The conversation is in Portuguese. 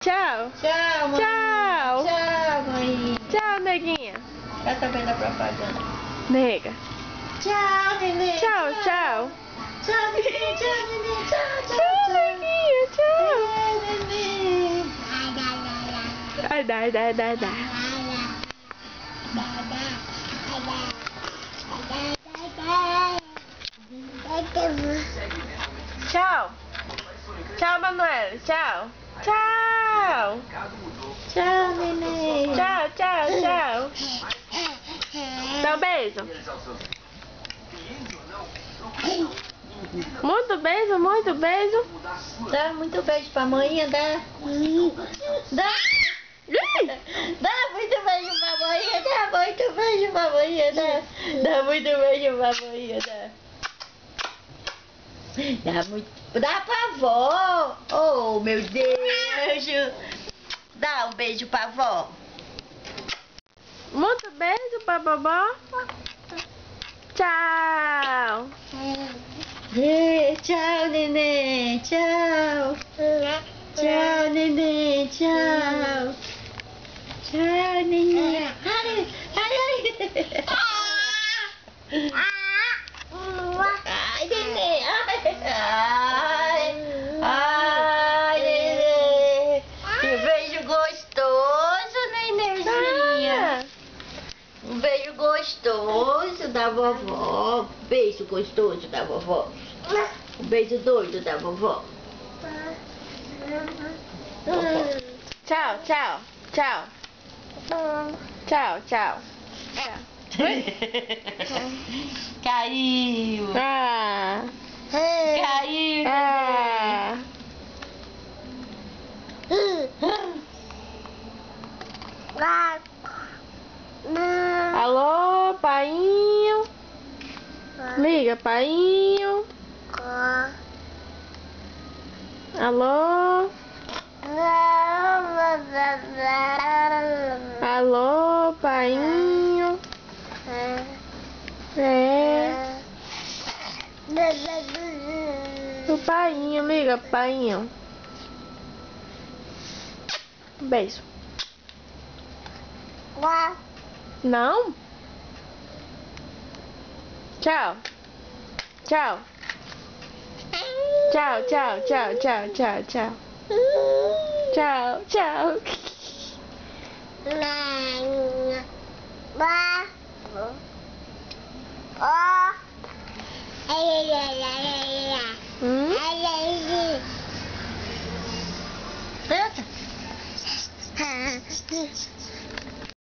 Tchau. Tchau, mãe. Tchau. Tchau, mãe. Tchau, neguinha. Já tá vendo a propaganda. Nega. Tchau, neném. Tchau, tchau. Tchau, neném. Tchau, neném. Tchau, tchau, Tchau, tchau. neguinha. Tchau. Neném. Dá. Tchau. Tchau, Manuela. Tchau. Tchau. Tchau, neném. Tchau. Dá um beijo. Muito beijo. Dá muito beijo pra mãe, dá. Dá. Dá muito beijo pra mãe, dá muito beijo pra mãe, dá muito beijo pra mãe, dá pra vó. Oh, meu Deus. Dá um beijo pra vó. Muito beijo pra vovó. Tchau. Tchau, neném. Tchau. Tchau, neném. Tchau. Tchau, neném. Ai, neném. Ai, neném. Que beijo gostoso, nenenzinha. Um beijo gostoso da vovó. Beijo gostoso da vovó. Um beijo doido da vovó. Tchau. Caiu. Caiu. Alô, painho. Liga, painho. Alô. Alô, painho. O painho, liga, painho. Um beijo. Não? Tchau. Tchau. Canta.